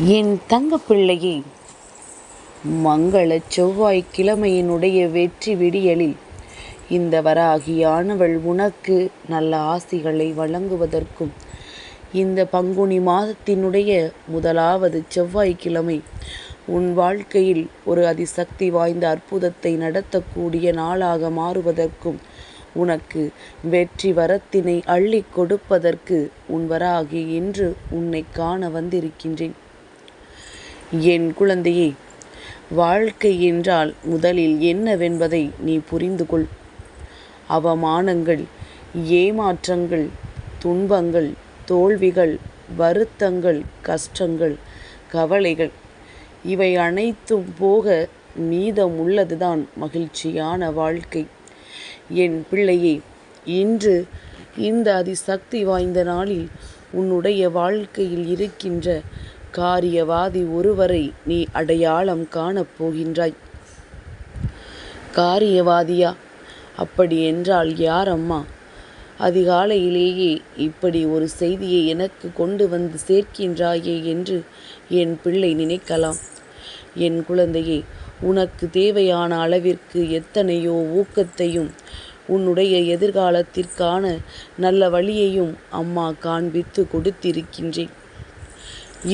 என் தங்கப்பிள்ளையே, மங்கள செவ்வாய்க்கிழமையினுடைய வெற்றி விடியலில் இந்த வராகியானவள் உனக்கு நல்ல ஆசிகளை வழங்குவதற்கும், இந்த பங்குனி மாதத்தினுடைய முதலாவது செவ்வாய்க்கிழமை உன் வாழ்க்கையில் ஒரு அதிசக்தி வாய்ந்த அற்புதத்தை நடத்தக்கூடிய நாளாக மாறுவதற்கும், உனக்கு வெற்றி வரத்தினை அள்ளி கொடுப்பதற்கு உன் வராகி என்று உன்னை காண வந்திருக்கின்றேன். என் குழந்தையே, வாழ்க்கை என்றால் முதலில் என்னவென்பதை நீ புரிந்து கொள். அவமானங்கள், ஏமாற்றங்கள், துன்பங்கள், தோல்விகள், வருத்தங்கள், கஷ்டங்கள், கவலைகள் இவை அனைத்தும் போக மீதம் உள்ளதுதான் மகிழ்ச்சியான வாழ்க்கை. என் பிள்ளையே, இன்று இந்த அதிசக்தி வாய்ந்த நாளில் உன்னுடைய வாழ்க்கையில் இருக்கின்ற காரியவாதி ஒருவரை நீ அடையாளம் காணப் போகின்றாய். காரியவாதியா? அப்படி என்றால் யார் அம்மா? அதிகாலையிலேயே இப்படி ஒரு செய்தியை எனக்கு கொண்டு வந்து சேர்க்கின்றாயே என்று என் பிள்ளை நினைக்கலாம். என் குழந்தையே, உனக்கு தேவையான அளவிற்கு எத்தனையோ ஊக்கத்தையும் உன்னுடைய எதிர்காலத்திற்கான நல்ல வழியையும் அம்மா காண்பித்து கொடுத்திருக்கின்றேன்.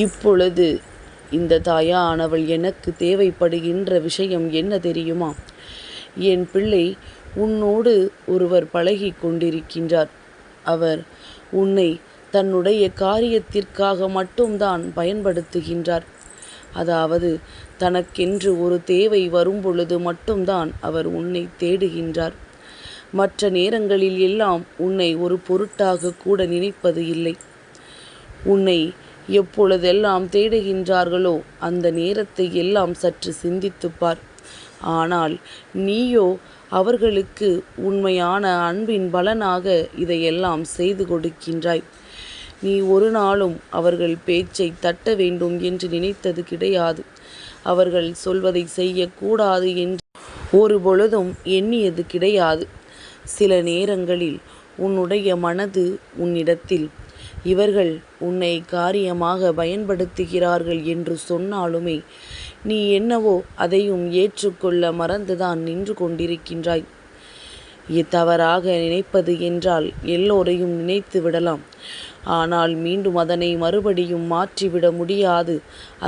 இப்பொழுது இந்த தாயானவள் எனக்கு தேவைப்படுகின்ற விஷயம் என்ன தெரியுமா? என் பிள்ளை, உன்னோடு ஒருவர் பழகி கொண்டிருக்கின்றார். அவர் உன்னை தன்னுடைய காரியத்திற்காக மட்டும்தான் பயன்படுத்துகின்றார். அதாவது தனக்கென்று ஒரு தேவை வரும்பொழுது மட்டும்தான் அவர் உன்னை தேடுகின்றார். மற்ற நேரங்களில் எல்லாம் உன்னை ஒரு பொருட்டாக கூட நினைப்பது இல்லை. உன்னை எப்பொழுதெல்லாம் தேடுகின்றார்களோ அந்த நேரத்தை எல்லாம் சற்று சிந்தித்துப்பார். ஆனால் நீயோ அவர்களுக்கு உண்மையான அன்பின் பலனாக இதையெல்லாம் செய்து கொடுக்கின்றாய். நீ ஒரு நாளும் அவர்கள் பேச்சை தட்ட வேண்டும் என்று நினைத்தது கிடையாது. அவர்கள் சொல்வதை செய்யக்கூடாது என்று ஒரு பொழுதும் எண்ணியது கிடையாது. சில நேரங்களில் உன்னுடைய மனது உன்னிடத்தில் இவர்கள் உன்னை காரியமாக பயன்படுத்துகிறார்கள் என்று சொன்னாலுமே நீ என்னவோ அதையும் ஏற்றுக்கொள்ள மறந்துதான் நின்று கொண்டிருக்கின்றாய். தவறாக நினைப்பது என்றால் எல்லோரையும் நினைத்து விடலாம். ஆனால் மீண்டும் அதனை மறுபடியும் மாற்றிவிட முடியாது.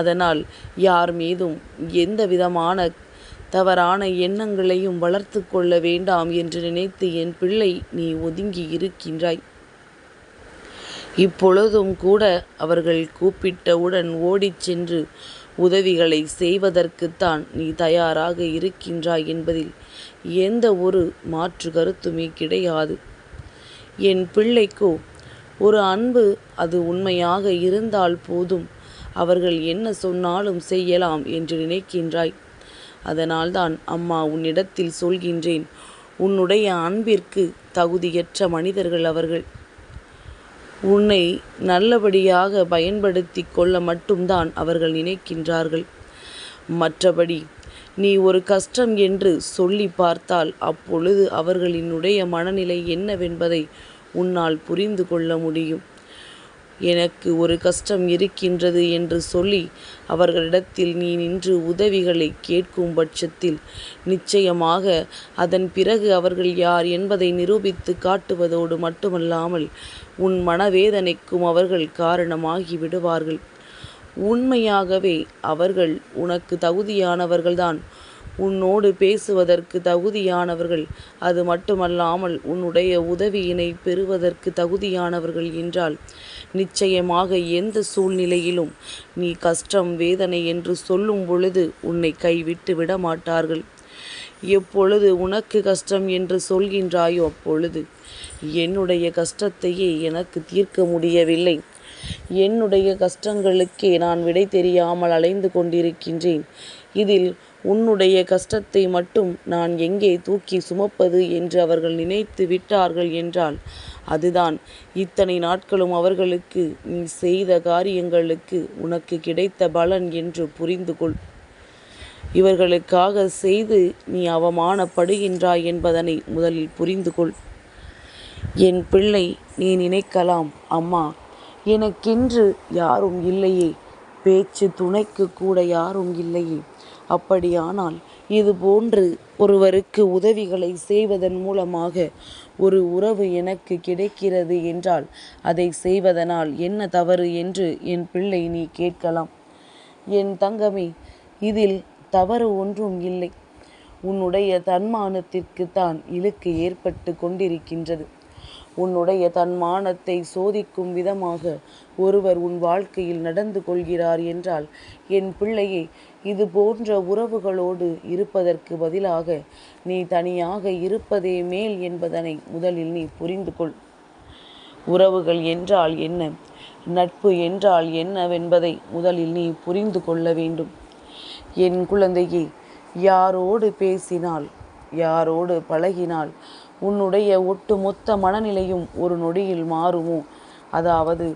அதனால் யார் மீதும் எந்த விதமான தவறான எண்ணங்களையும் வளர்த்து கொள்ள வேண்டாம் என்று நினைத்து என் பிள்ளை நீ ஒதுங்கி இருக்கின்றாய். இப்பொழுதும் கூட அவர்கள் கூப்பிட்டவுடன் ஓடிச் சென்று உதவிகளை செய்வதற்குத்தான் நீ தயாராக இருக்கின்றாய் என்பதில் எந்த ஒரு மாற்று கருத்துமே கிடையாது. என் பிள்ளைக்கோ ஒரு அன்பு, அது உண்மையாக இருந்தால் போதும், அவர்கள் என்ன சொன்னாலும் செய்யலாம் என்று நினைக்கின்றாய். அதனால்தான் அம்மா உன்னிடத்தில் சொல்கின்றேன், உன்னுடைய அன்பிற்கு தகுதியற்ற மனிதர்கள் அவர்கள். உன்னை நல்லபடியாக பயன்படுத்தி கொள்ள மட்டும்தான் அவர்கள் நினைக்கின்றார்கள். மற்றபடி நீ ஒரு கஷ்டம் என்று சொல்லி பார்த்தால் அப்பொழுது அவர்களினுடைய மனநிலை என்னவென்பதை உன்னால் புரிந்து கொள்ள முடியும். எனக்கு ஒரு கஷ்டம் இருக்கின்றது என்று சொல்லி அவர்களிடத்தில் நீ நின்று உதவிகளை கேட்கும் பட்சத்தில் நிச்சயமாக அதன் பிறகு அவர்கள் யார் என்பதை நிரூபித்து காட்டுவதோடு மட்டுமல்லாமல் உன் மனவேதனைக்கும் அவர்கள் காரணமாகி விடுவார்கள். உண்மையாகவே அவர்கள் உனக்கு தகுதியானவர்கள்தான். உன்னோடு பேசுவதற்கு தகுதியானவர்கள், அது மட்டுமல்லாமல் உன்னுடைய உதவியினை பெறுவதற்கு தகுதியானவர்கள் என்றால் நிச்சயமாக எந்த சூழ்நிலையிலும் நீ கஷ்டம் வேதனை என்று சொல்லும் பொழுது உன்னை கைவிட்டு விட மாட்டார்கள். எப்பொழுது உனக்கு கஷ்டம் என்று சொல்கின்றாயோ அப்பொழுது என்னுடைய கஷ்டத்தையே எனக்கு தீர்க்க முடியவில்லை, என்னுடைய கஷ்டங்களுக்கே நான் விடை தெரியாமல் அலைந்து கொண்டிருக்கின்றேன், இதில் உன்னுடைய கஷ்டத்தை மட்டும் நான் எங்கே தூக்கி சுமப்பது என்று அவர்கள் நினைத்து விட்டார்கள் என்றால் அதுதான் இத்தனை நாட்களும் அவர்களுக்கு நீ செய்த காரியங்களுக்கு உனக்கு கிடைத்த பலன் என்று புரிந்து கொள். இவர்களுக்காக செய்து நீ அவமானப்படுகின்றாய் என்பதனை முதலில் புரிந்து கொள். என் பிள்ளை, நீ நினைக்கலாம், அம்மா எனக்கென்று யாரும் இல்லையே, பேச்சு துணைக்கு கூட யாரும் இல்லையே. அப்படியானால் இது போன்று ஒருவருக்கு உதவிகளை செய்வதன் மூலமாக ஒரு உறவு எனக்கு கிடைக்கிறது என்றால் அதை செய்வதனால் என்ன தவறு என்று என் பிள்ளை நீ கேட்கலாம். என் தங்கமே, இதில் தவறு ஒன்றும் இல்லை. உன்னுடைய தன்மானத்திற்குத்தான் இழுக்கு ஏற்பட்டு கொண்டிருக்கின்றது. உன்னுடைய தன்மானத்தை சோதிக்கும் விதமாக ஒருவர் உன் வாழ்க்கையில் நடந்து கொள்கிறார் என்றால் என் பிள்ளையே, இது போன்ற உறவுகளோடு இருப்பதற்கு பதிலாக நீ தனியாக இருப்பதே மேல் என்பதனை முதலில் நீ புரிந்து கொள். உறவுகள் என்றால் என்ன, நட்பு என்றால் என்னவென்பதை முதலில் நீ புரிந்து கொள்ள வேண்டும். என் குழந்தையே, யாரோடு பேசினால், யாரோடு பழகினால் உன்னுடைய ஒட்டுமொத்த மனநிலையும் ஒரு நொடியில் மாறுமோ, அதாவது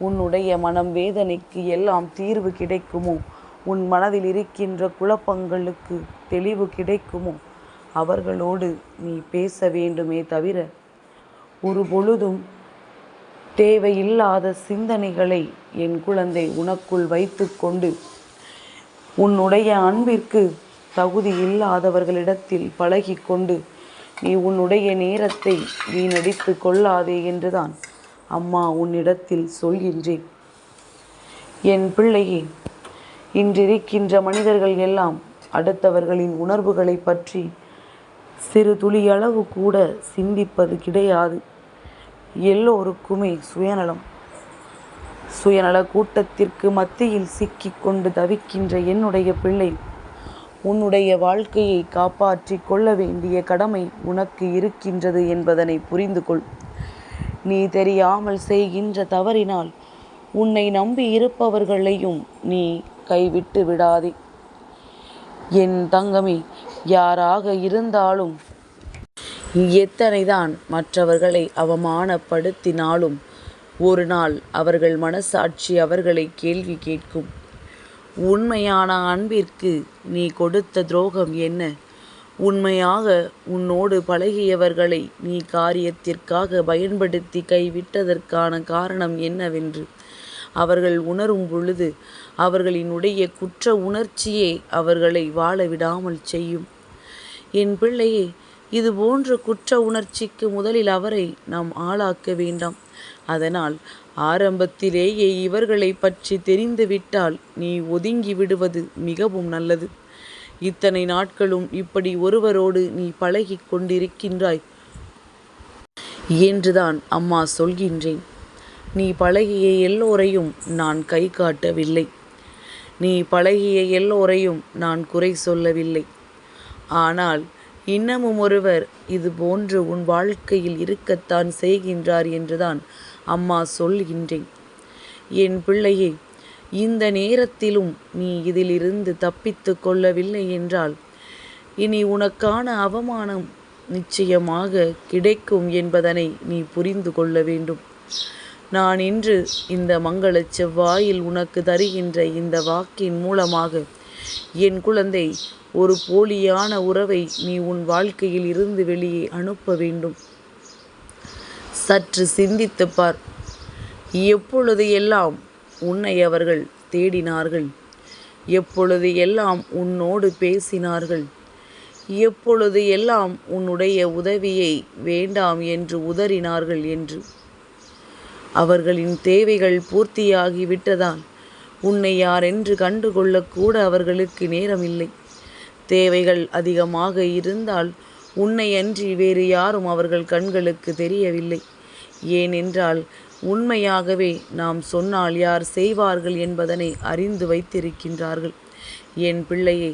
உன்னுடைய மனம் வேதனைக்கு எல்லாம் தீர்வு கிடைக்குமோ, உன் மனதில் இருக்கின்ற குழப்பங்களுக்கு தெளிவு கிடைக்குமோ, அவர்களோடு நீ பேச வேண்டுமே தவிர ஒரு பொழுதும் தேவையில்லாத சிந்தனைகளை என் குழந்தை உனக்குள் வைத்து கொண்டு உன்னுடைய அன்பிற்கு தகுதி இல்லாதவர்களிடத்தில் பழகி கொண்டு நீ உன்னுடைய நேரத்தை வீணடித்து கொள்ளாதே என்றுதான் அம்மா உன்னிடத்தில் சொல்கின்றேன். என் பிள்ளையே, இன்றிருக்கின்ற மனிதர்கள் எல்லாம் அடுத்தவர்களின் உணர்வுகளை பற்றி சிறு துளியளவு கூட சிந்திப்பது கிடையாது. எல்லோருக்குமே சுயநலம். சுயநல கூட்டத்திற்கு மத்தியில் சிக்கிக் கொண்டு தவிக்கின்ற என்னுடைய பிள்ளை, உன்னுடைய வாழ்க்கையை காப்பாற்றி கொள்ள வேண்டிய கடமை உனக்கு இருக்கின்றது என்பதனை புரிந்து கொள். நீ தெரியாமல் செய்கின்ற தவறினால் உன்னை நம்பி இருப்பவர்களையும் நீ கைவிட்டு விடாதே. என் தங்கமே, யாராக இருந்தாலும் எத்தனைதான் மற்றவர்களை அவமானப்படுத்தினாலும் ஒரு நாள் அவர்கள் மனசாட்சி அவர்களை கேள்வி கேட்கும். உண்மையான அன்பிற்கு நீ கொடுத்த துரோகம் என்ன? உண்மையாக உன்னோடு பழகியவர்களை நீ காரியத்திற்காக பயன்படுத்தி கைவிட்டதற்கான காரணம் என்னவென்று அவர்கள் உணரும் பொழுது அவர்களினுடைய குற்ற உணர்ச்சியே அவர்களை வாழ விடாமல் செய்யும். என் பிள்ளையே, இது போன்ற குற்ற உணர்ச்சிக்கு முதலில் அவரை நாம் ஆளாக்க வேண்டாம். அதனால் ஆரம்பத்திலேயே இவர்களை பற்றி தெரிந்துவிட்டால் நீ ஒதுங்கி விடுவது மிகவும் நல்லது. இத்தனை நாட்களும் இப்படி ஒருவரோடு நீ பழகி கொண்டிருக்கின்றாய் என்றுதான் அம்மா சொல்கின்றேன். நீ பழகிய எல்லோரையும் நான் கை காட்டவில்லை. நீ பழகிய எல்லோரையும் நான் குறை சொல்லவில்லை. ஆனால் இன்னமும் ஒருவர் இது போன்று உன் வாழ்க்கையில் இருக்கத்தான் செய்கின்றார் என்றுதான் அம்மா சொல்கின்றேன். என் பிள்ளையே, இந்த நேரத்திலும் நீ இதிலிருந்து தப்பித்து கொள்ளவில்லை என்றால் இனி உனக்கான அவமானம் நிச்சயமாக கிடைக்கும் என்பதனை நீ புரிந்து கொள்ள வேண்டும். நான் இன்று இந்த மங்கள செவ்வாயில் உனக்கு தருகின்ற இந்த வாக்கின் மூலமாக என் குழந்தை, ஒரு போலியான உறவை நீ உன் வாழ்க்கையில் இருந்து வெளியே அனுப்ப வேண்டும். சற்று சிந்தித்து பார். எப்பொழுது எல்லாம் உன்னை அவர்கள் தேடினார்கள், எப்பொழுது எல்லாம் உன்னோடு பேசினார்கள், எப்பொழுது எல்லாம் உன்னுடைய உதவியை வேண்டாம் என்று உதறினார்கள் என்று அவர்களின் தேவைகள் பூர்த்தியாகிவிட்டதால் உன்னை யாரென்று கண்டுகொள்ளக்கூட அவர்களுக்கு நேரமில்லை. தேவைகள் அதிகமாக இருந்தால் உன்னை அன்றி வேறு யாரும் அவர்கள் கண்களுக்கு தெரியவில்லை. ஏனென்றால் உண்மையாகவே நாம் சொன்னால் யார் செய்வார்கள் என்பதனை அறிந்து வைத்திருக்கின்றார்கள். என் பிள்ளையே,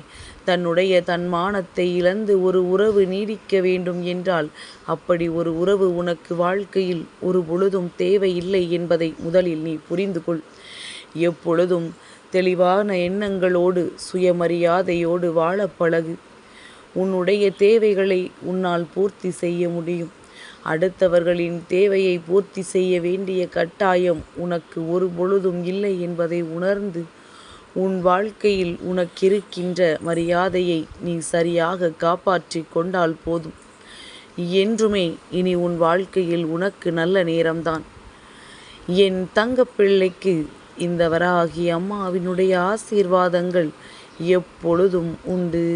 தன்னுடைய தன்மானத்தை இழந்து ஒரு உறவு நீடிக்க வேண்டும் என்றால் அப்படி ஒரு உறவு உனக்கு வாழ்க்கையில் ஒரு பொழுதும் தேவையில்லை என்பதை முதலில் நீ புரிந்து கொள். எப்பொழுதும் தெளிவான எண்ணங்களோடு சுயமரியாதையோடு வாழ பழகு. உன்னுடைய தேவைகளை உன்னால் பூர்த்தி செய்ய முடியும். அடுத்தவர்களின் தேவையை பூர்த்தி செய்ய வேண்டிய கட்டாயம் உனக்கு ஒரு பொழுதும் இல்லை என்பதை உணர்ந்து உன் வாழ்க்கையில் உனக்கிருக்கின்ற மரியாதையை நீ சரியாக காப்பாற்றி கொண்டால் போதும். என்றுமே இனி உன் வாழ்க்கையில் உனக்கு நல்ல நேரம்தான். என் தங்கப்பிள்ளைக்கு இந்த வராகி அம்மாவினுடைய ஆசீர்வாதங்கள் எப்பொழுதும் உண்டு.